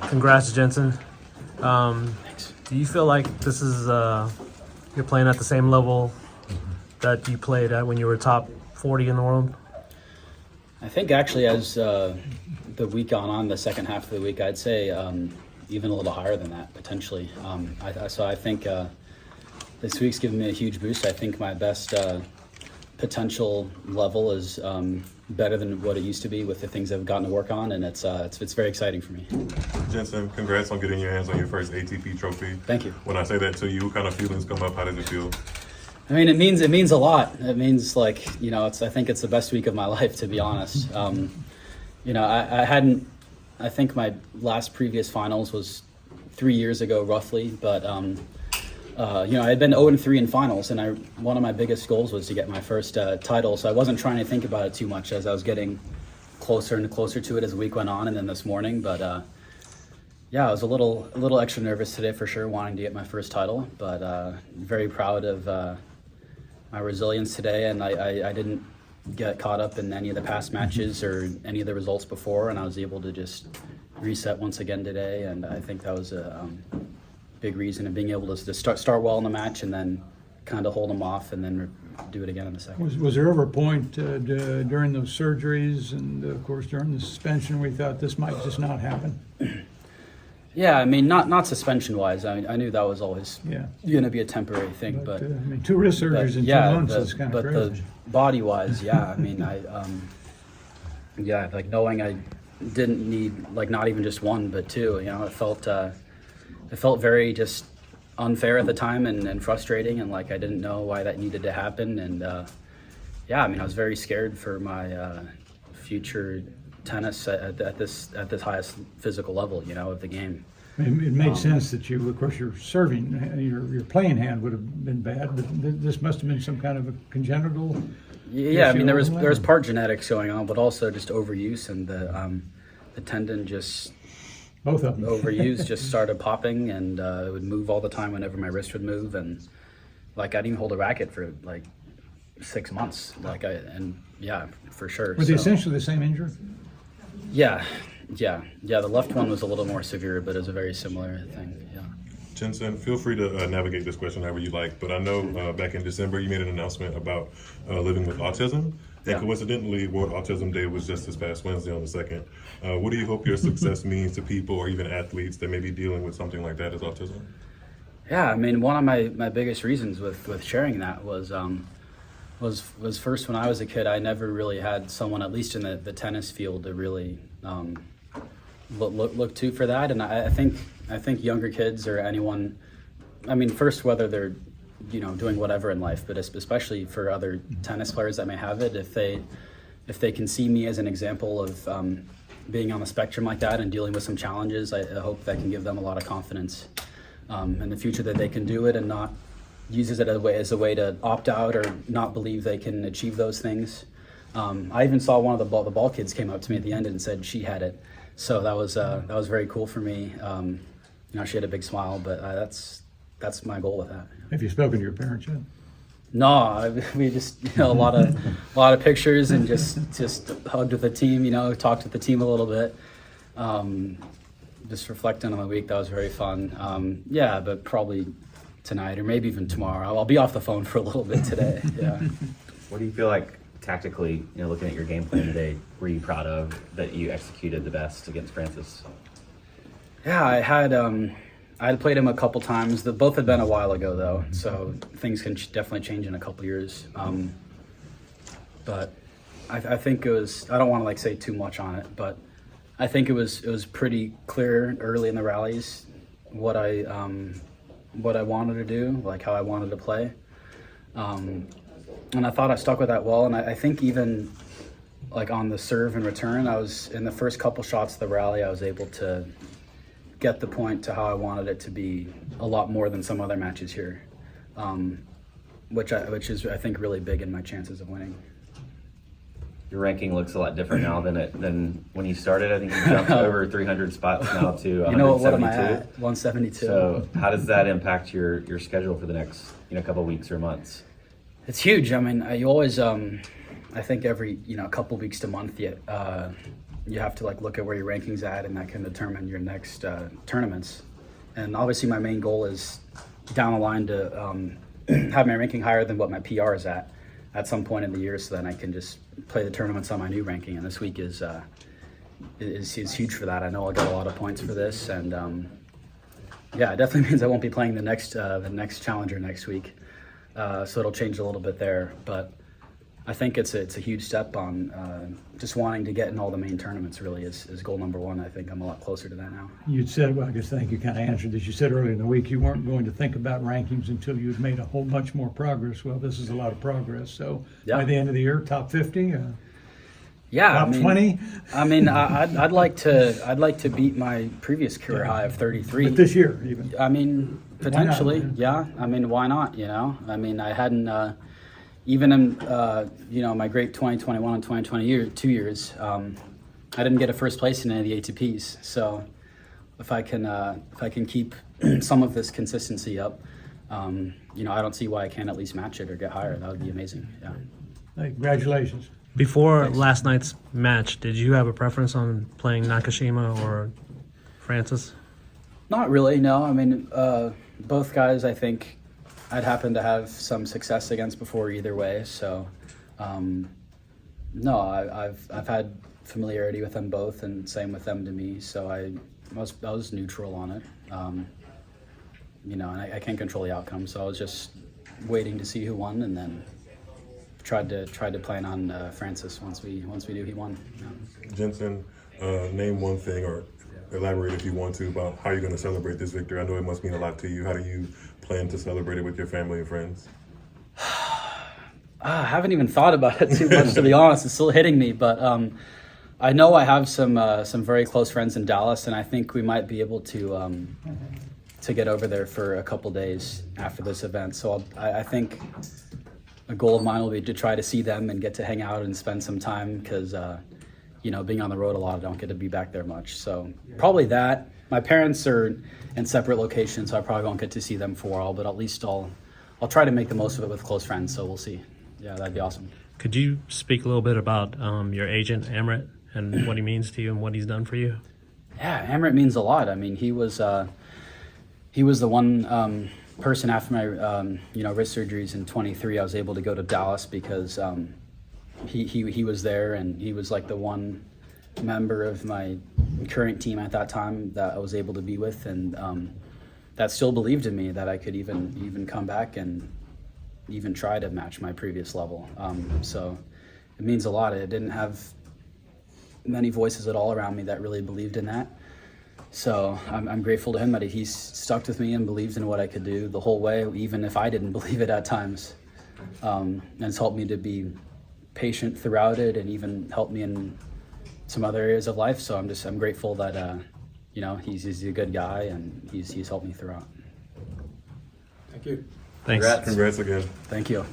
Congrats, Jenson. Thanks. Do you feel like this is you're playing at the same level that you played at when you were top 40 in the world? I think actually as the week on the second half of the week, I'd say even a little higher than that potentially. So I think this week's given me a huge boost. I think my best potential level is better than what it used to be with the things I've gotten to work on, and it's very exciting for me. Jenson, congrats on getting your hands on your first ATP trophy. Thank you. When I say that to you, what kind of feelings come up? How did it feel? I mean, it means a lot. It means I think it's the best week of my life, to be honest. I think my last previous finals was 3 years ago, roughly, but I had been 0-3 in finals, and one of my biggest goals was to get my first title. So I wasn't trying to think about it too much as I was getting closer and closer to it as the week went on, and then this morning. But I was a little extra nervous today for sure, wanting to get my first title. But very proud of my resilience today, and I didn't get caught up in any of the past matches or any of the results before, and I was able to just reset once again today, and I think that was a big reason of being able to just start well in the match and then kind of hold them off and then do it again in the second. Was there ever a point during those surgeries and of course during the suspension where you thought this might just not happen? Yeah, I mean, not suspension wise. I knew that was always going to be a temporary thing, but I mean, 2 wrist surgeries in 2 months is kind of crazy. But the body wise, I mean, like knowing I didn't need not even just one but 2. It felt very just unfair at the time and frustrating, and I didn't know why that needed to happen. And I mean, I was very scared for my future tennis at this highest physical level, of the game. It made sense that you, of course, your serving, your playing hand would have been bad, but this must have been some kind of a congenital. Yeah, I mean, there was part genetics going on, but also just overuse, and the tendon just. Both of them. Overused, just started popping, and it would move all the time whenever my wrist would move, and I didn't even hold a racket for 6 months. For sure. Were they essentially the same injury? Yeah. The left one was a little more severe, but it was a very similar thing. Yeah. Jenson, feel free to navigate this question however you like, but I know back in December you made an announcement about living with autism. And coincidentally, World Autism Day was just this past Wednesday on the 2nd. What do you hope your success means to people or even athletes that may be dealing with something like that as autism? Yeah, I mean, one of my biggest reasons with sharing that was first when I was a kid, I never really had someone, at least in the tennis field, to really look to for that. And I think younger kids or anyone, I mean, first whether they're doing whatever in life, but especially for other tennis players that may have it, if they can see me as an example of being on the spectrum like that and dealing with some challenges, I hope that can give them a lot of confidence in the future that they can do it and not use it as a way to opt out or not believe they can achieve those things. I even saw one of the ball kids came up to me at the end and said she had it, so that was very cool for me. She had a big smile, but that's my goal with that. Have you spoken to your parents yet? No, we just a lot of pictures and just hugged with the team. Talked with the team a little bit. Just reflecting on the week, that was very fun. But probably tonight or maybe even tomorrow. I'll be off the phone for a little bit today. Yeah. What do you feel like tactically? Looking at your game plan today, were you proud of that you executed the best against Frances? Yeah, I had played him a couple times. Both had been a while ago, though, so things can definitely change in a couple years. But I think it was. I don't want to say too much on it, but I think it was pretty clear early in the rallies what I wanted to do, how I wanted to play, and I thought I stuck with that well. And I think even on the serve and return, I was in the first couple shots of the rally, I was able to get the point to how I wanted it to be a lot more than some other matches here, which is I think really big in my chances of winning. Your ranking looks a lot different now than when you started. I think you jumped over 300 spots now to 172. What am I at? 172. So how does that impact your schedule for the next couple weeks or months? It's huge. I mean, you always I think every couple weeks to month you have to like look at where your ranking's at, and that can determine your next tournaments. And obviously, my main goal is down the line to have my ranking higher than what my PR is at some point in the year, so then I can just play the tournaments on my new ranking. And this week is huge for that. I know I'll get a lot of points for this, and yeah, it definitely means I won't be playing the next challenger next week, so it'll change a little bit there. But I think it's a huge step on just wanting to get in all the main tournaments. Really is goal number one. I think I'm a lot closer to that now. You'd said, well, I guess I think you kind of answered this. You said earlier in the week you weren't going to think about rankings until you had made a whole bunch more progress. Well, this is a lot of progress. So by the end of the year, top 50, yeah, top 20. I mean, I'd like to beat my previous career high of 33. But this year, even. I mean, potentially, Why not? yeah. I mean, why not? You know, I mean, I hadn't. Even in my great 2021 and 2020 2 years, I didn't get a first place in any of the ATPs. So if I can keep some of this consistency up, I don't see why I can't at least match it or get higher. That would be amazing. Yeah. Hey, congratulations. Before last night's match, did you have a preference on playing Nakashima or Francis? Not really. No. I mean, both guys, I think I'd happen to have some success against before either way. So, no, I've had familiarity with them both, and same with them to me. So I was neutral on it. And I can't control the outcome, so I was just waiting to see who won, and then tried to plan on Francis once we knew he won. Yeah. Jenson, name one thing or elaborate if you want to about how you're going to celebrate this victory. I know it must mean a lot to you. How do you plan to celebrate it with your family and friends? I haven't even thought about it too much, to be honest. It's still hitting me, but I know I have some very close friends in Dallas, and I think we might be able to get over there for a couple days after this event. So I think a goal of mine will be to try to see them and get to hang out and spend some time, because being on the road a lot, I don't get to be back there much. So probably that. My parents are in separate locations, so I probably won't get to see them for a while, but at least I'll try to make the most of it with close friends, so we'll see. Yeah, that'd be awesome. Could you speak a little bit about your agent, Amrit, and what he means to you and what he's done for you? Yeah, Amrit means a lot. I mean, he was the one person after my wrist surgeries in 23. I was able to go to Dallas because he was there, and he was like the one member of my current team at that time that I was able to be with, and that still believed in me that I could even come back and even try to match my previous level. So it means a lot. I didn't have many voices at all around me that really believed in that. So I'm grateful to him that he's stuck with me and believed in what I could do the whole way, even if I didn't believe it at times. And it's helped me to be patient throughout it, and even helped me in some other areas of life. So I'm grateful that he's a good guy, and he's helped me throughout. Thank you. Thanks. Congrats. Congrats again. Thank you.